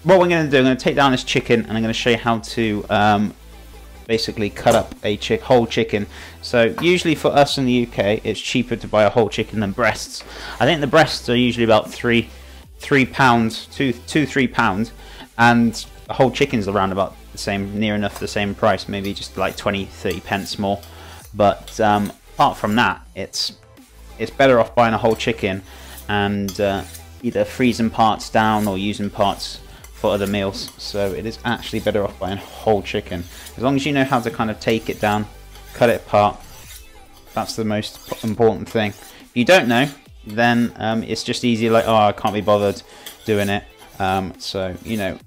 what we're going to do, I'm going to take down this chicken and I'm going to show you how to basically cut up a whole chicken. So usually for us in the UK, it's cheaper to buy a whole chicken than breasts. I think the breasts are usually about £3, £3, and the whole chicken's around about the same, near enough the same price, maybe just like 20-30 pence more. But apart from that, it's better off buying a whole chicken and either freezing parts down or using parts for other meals. So it is actually better off buying whole chicken, as long as you know how to kind of take it down, cut it apart. That's the most important thing. If you don't know, then it's just easy, like, oh, I can't be bothered doing it. So, you know,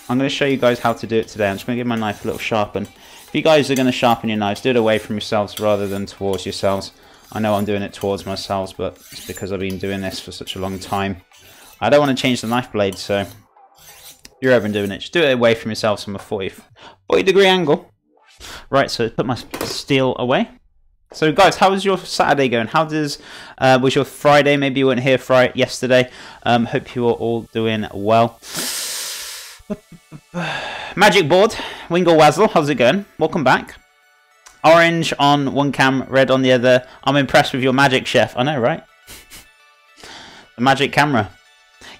I'm going to show you guys how to do it today. I'm just going to give my knife a little sharpen. If you guys are going to sharpen your knives, do it away from yourselves rather than towards yourselves. I know I'm doing it towards myself, but it's because I've been doing this for such a long time. I don't want to change the knife blade, so if you're ever doing it, just do it away from yourselves from a 40-degree angle. Right, so put my steel away. So guys, how was your Saturday going? How was your Friday? Maybe you weren't here yesterday. Hope you are all doing well. Magic board, Wingle Wazzle, how's it going? Welcome back. Orange on one cam, red on the other. I'm impressed with your magic, chef. I know, right? The magic camera.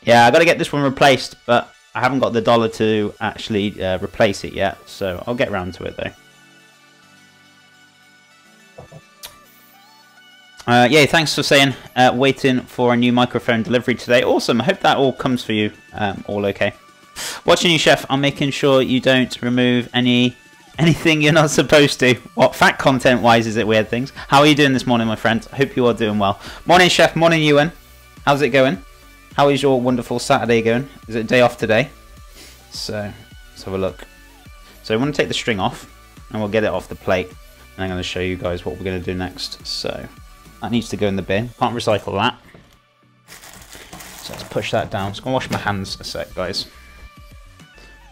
Yeah, I got to get this one replaced, but I haven't got the dollar to actually replace it yet, so I'll get around to it though. Yeah, thanks for saying waiting for a new microphone delivery today. Awesome. I hope that all comes for you all okay. Watching you, chef. I'm making sure you don't remove anything you're not supposed to. What fat content wise is it weird things? How are you doing this morning, my friend? I hope you are doing well. Morning, chef. Morning, Ewan. How's it going? How is your wonderful Saturday going? Is it day off today? So let's have a look. So I want to take the string off and we'll get it off the plate. And I'm going to show you guys what we're going to do next. So that needs to go in the bin. Can't recycle that. So let's push that down. Just going to wash my hands a sec, guys.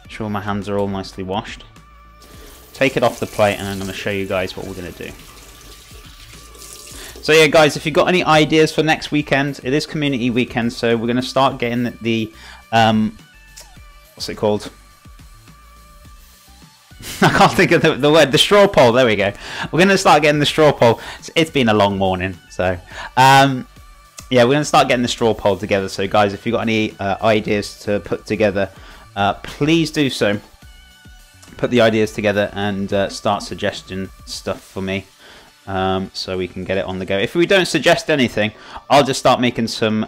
Make sure my hands are all nicely washed. Take it off the plate and I'm going to show you guys what we're going to do. So yeah, guys, if you've got any ideas for next weekend, it is community weekend, so we're going to start getting the what's it called? I can't think of the word. The straw poll. There we go. We're going to start getting the straw poll. It's been a long morning, so yeah, we're going to start getting the straw poll together. So guys, if you've got any ideas to put together, please do so. Put the ideas together and start suggesting stuff for me. So we can get it on the go. If we don't suggest anything, I'll just start making some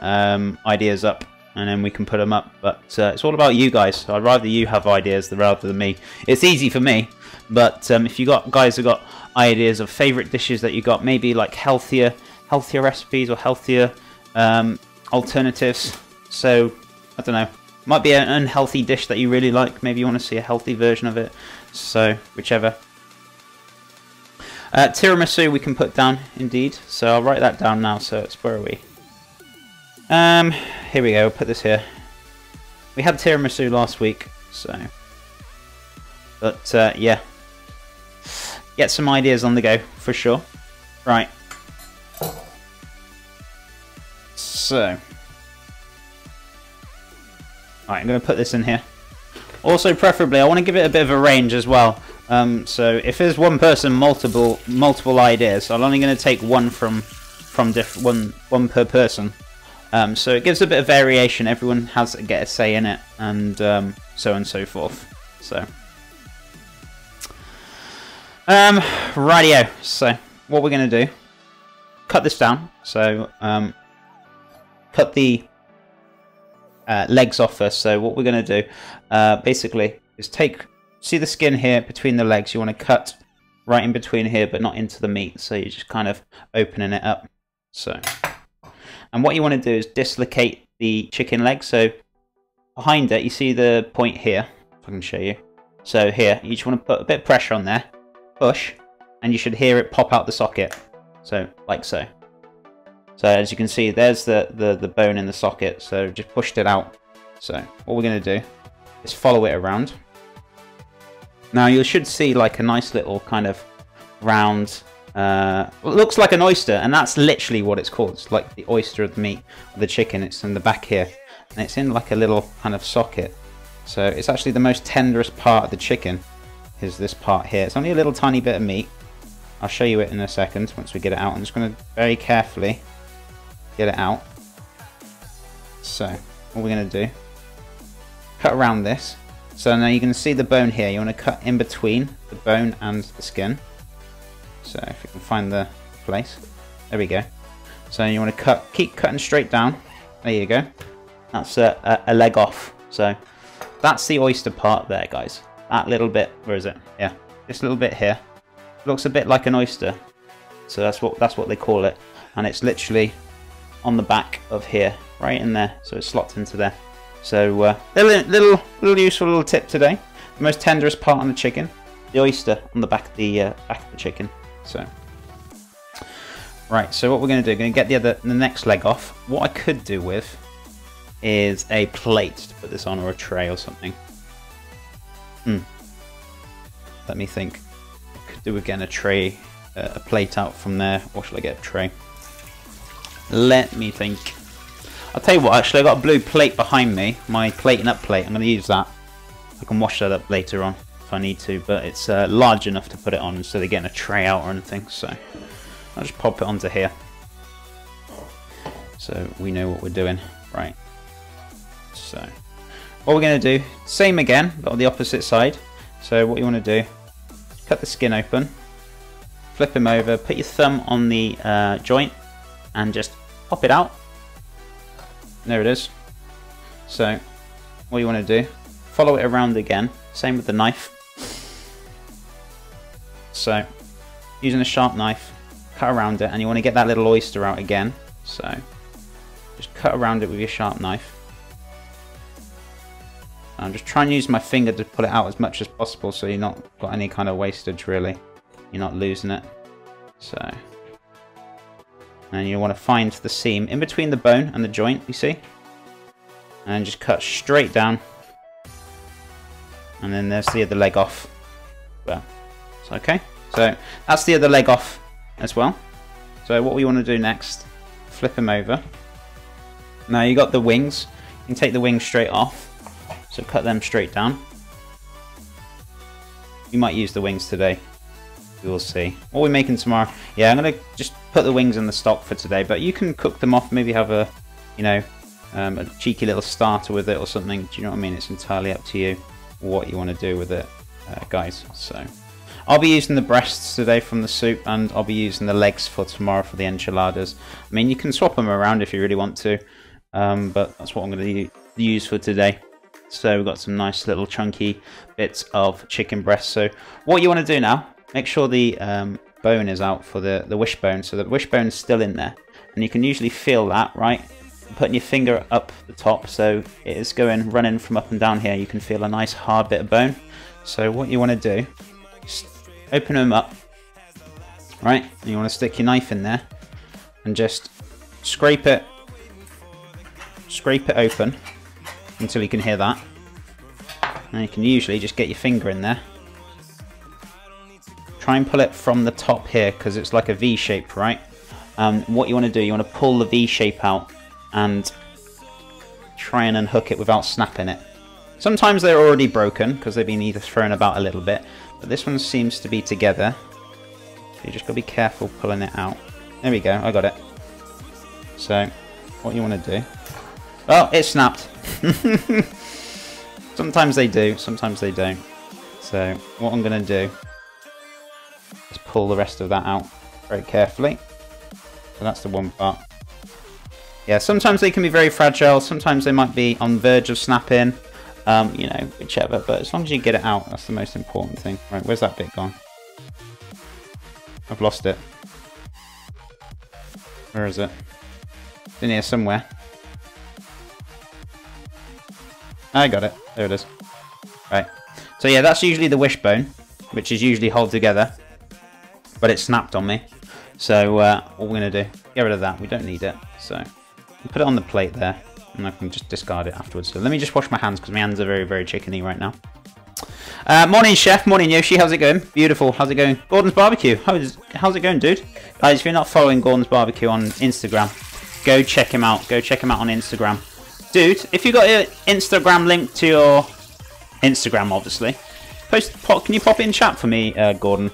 ideas up and then we can put them up. But it's all about you guys. So I'd rather you have ideas rather than me. It's easy for me, but if you guys have got ideas of favourite dishes that you got, maybe like healthier recipes or healthier alternatives. So I don't know, might be an unhealthy dish that you really like. Maybe you want to see a healthy version of it. So whichever. Tiramisu we can put down, indeed. So I'll write that down now. So it's, where are we? Here we go. Put this here. We had tiramisu last week, so. But yeah, get some ideas on the go for sure. Right. So, alright, I'm going to put this in here. Also, preferably, I want to give it a bit of a range as well. So if there's one person, multiple ideas, I'm only going to take one from one per person. So it gives a bit of variation. Everyone has to get a say in it, and so on and so forth. So, rightio. So what we're going to do? Cut this down. So cut the legs off first. So what we're going to do, basically, is see the skin here between the legs. You want to cut right in between here, but not into the meat. So you're just kind of opening it up. So, and what you want to do is dislocate the chicken leg. So behind it, you see the point here. If I can show you. So here, you just want to put a bit of pressure on there, push, and you should hear it pop out the socket. So like so. So as you can see, there's the bone in the socket. So just pushed it out. So what we're going to do is follow it around. Now you should see like a nice little kind of round, looks like an oyster, and that's literally what it's called. It's like the oyster of the meat of the chicken. It's in the back here, and it's in like a little kind of socket. So it's actually the most tenderest part of the chicken is this part here. It's only a little tiny bit of meat. I'll show you it in a second once we get it out. I'm just going to very carefully get it out. So what we're going to do, cut around this. So now you can see the bone here. You want to cut in between the bone and the skin. So if you can find the place. There we go. So you want to keep cutting straight down. There you go. That's a leg off. So that's the oyster part there, guys. That little bit, where is it? Yeah, this little bit here. Looks a bit like an oyster. So that's what they call it. And it's literally on the back of here, right in there. So it slots into there. So little useful little tip today. The most tenderest part on the chicken, the oyster on the back of the chicken. So right. So what we're going to do, going to get the next leg off. What I could do with is a plate to put this on, or a tray or something. Let me think. I could do with getting a tray, a plate out from there. Or shall I get a tray? Let me think. I'll tell you what, actually, I've got a blue plate behind me. My plating up plate. I'm going to use that. I can wash that up later on if I need to, but it's large enough to put it on instead of getting a tray out or anything. So I'll just pop it onto here. So we know what we're doing. Right. So what we're going to do, same again, but on the opposite side. So what you want to do, cut the skin open, flip him over, put your thumb on the joint, and just pop it out. There it is. So what you want to do, follow it around again, same with the knife. So using a sharp knife, cut around it, and you want to get that little oyster out again. So just cut around it with your sharp knife. I'm just trying to use my finger to pull it out as much as possible, so you're not got any kind of wastage really. You're not losing it. So, and you want to find the seam in between the bone and the joint, you see? And just cut straight down. And then there's the other leg off. Well, so okay. So that's the other leg off as well. So what we want to do next, flip them over. Now you got the wings. You can take the wings straight off. So cut them straight down. We might use the wings today. We will see. What are we making tomorrow? Yeah, I'm going to just put the wings in the stock for today. But you can cook them off. Maybe have a, you know, a cheeky little starter with it or something. Do you know what I mean? It's entirely up to you what you want to do with it, guys. So I'll be using the breasts today from the soup, and I'll be using the legs for tomorrow for the enchiladas. I mean, you can swap them around if you really want to. But that's what I'm going to use for today. So we've got some nice little chunky bits of chicken breast. So what you want to do now, make sure the bone is out for the wishbone. So the wishbone is still in there. And you can usually feel that, right? Putting your finger up the top, so it is running from up and down here. You can feel a nice hard bit of bone. So what you want to do, just open them up, right? And you want to stick your knife in there and just scrape it open until you can hear that. And you can usually just get your finger in there. Try and pull it from the top here, because it's like a V shape, right? What you want to do, you want to pull the V shape out and try and unhook it without snapping it. Sometimes they're already broken because they've been either thrown about a little bit, but this one seems to be together. So you just got to be careful pulling it out. There we go, I got it. So what you want to do, oh, it snapped. Sometimes they do, sometimes they don't. So what I'm going to do is pull the rest of that out very carefully. So that's the one part. Yeah, sometimes they can be very fragile, sometimes they might be on the verge of snapping, you know, whichever, but as long as you get it out, that's the most important thing. Right, where's that bit gone? I've lost it. Where is it? It's in here somewhere. I got it. There it is. Right. So yeah, that's usually the wishbone, which is usually held together, but it snapped on me. So what we're going to do, get rid of that. We don't need it. So put it on the plate there, and I can just discard it afterwards. So let me just wash my hands, because my hands are very, very chickeny right now. Morning, Chef. Morning, Yoshi. How's it going? Beautiful. How's it going? Gordon's Barbecue. How's it going, dude? Guys, if you're not following Gordon's Barbecue on Instagram, go check him out. Go check him out on Instagram. Dude, if you got your Instagram linked to your Instagram, obviously. Can you pop in chat for me, Gordon?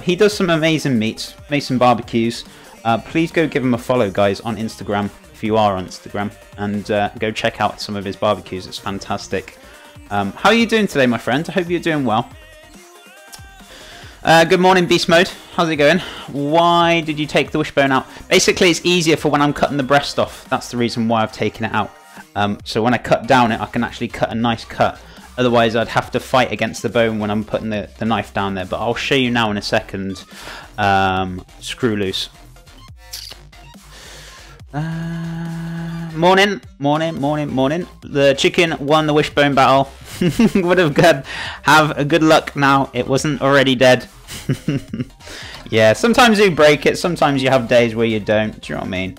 He does some amazing meats, amazing barbecues. Please go give him a follow, guys, on Instagram, if you are on Instagram, and go check out some of his barbecues. It's fantastic. How are you doing today, my friend? I hope you're doing well. Good morning, Beast Mode. How's it going? Why did you take the wishbone out? Basically, it's easier for when I'm cutting the breast off. That's the reason why I've taken it out. So when I cut down it, I can actually cut a nice cut. Otherwise, I'd have to fight against the bone when I'm putting the knife down there. But I'll show you now in a second. Screw loose. Morning. The chicken won the wishbone battle. Would have a good luck now. It wasn't already dead. Yeah, sometimes you break it. Sometimes you have days where you don't. Do you know what I mean?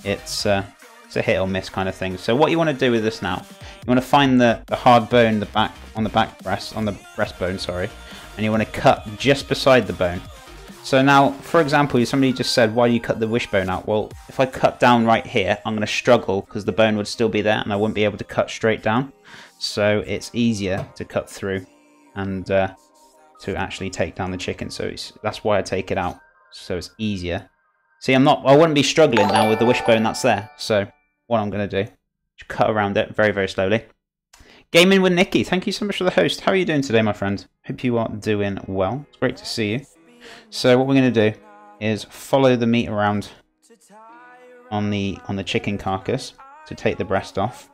It's a hit or miss kind of thing. So what you want to do with this now? You want to find the hard bone, on the breastbone, sorry, and you want to cut just beside the bone. So now, for example, somebody just said, why do you cut the wishbone out? Well, if I cut down right here, I'm going to struggle because the bone would still be there and I wouldn't be able to cut straight down. So it's easier to cut through and to actually take down the chicken. So that's why I take it out. So it's easier. See, I wouldn't be struggling now with the wishbone that's there. So what I'm going to do, just cut around it very, very slowly. Gaming with Nikki, thank you so much for the host. How are you doing today, my friend? Hope you are doing well. It's great to see you. So what we're going to do is follow the meat around on the chicken carcass to take the breast off.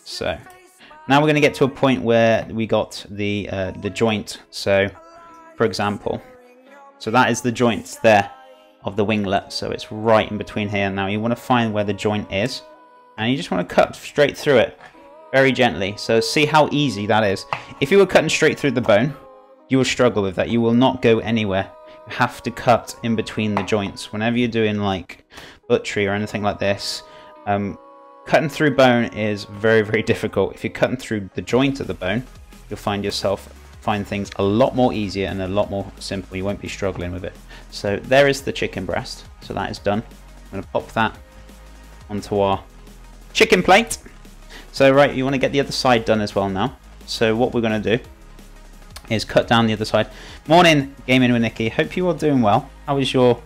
So now we're going to get to a point where we got the joint. So for example, so that is the joint there of the winglet. So it's right in between here. Now you want to find where the joint is, and you just want to cut straight through it. Very gently. So see how easy that is. If you were cutting straight through the bone, you will struggle with that. You will not go anywhere. You have to cut in between the joints. Whenever you're doing like butchery or anything like this, cutting through bone is very, very difficult. If you're cutting through the joint of the bone, you'll find things a lot more easier and a lot more simple. You won't be struggling with it. So there is the chicken breast. So that is done. I'm going to pop that onto our chicken plate. So right, you want to get the other side done as well now. So what we're going to do is cut down the other side. Morning, Gaming with Nikki. Hope you are doing well. How was your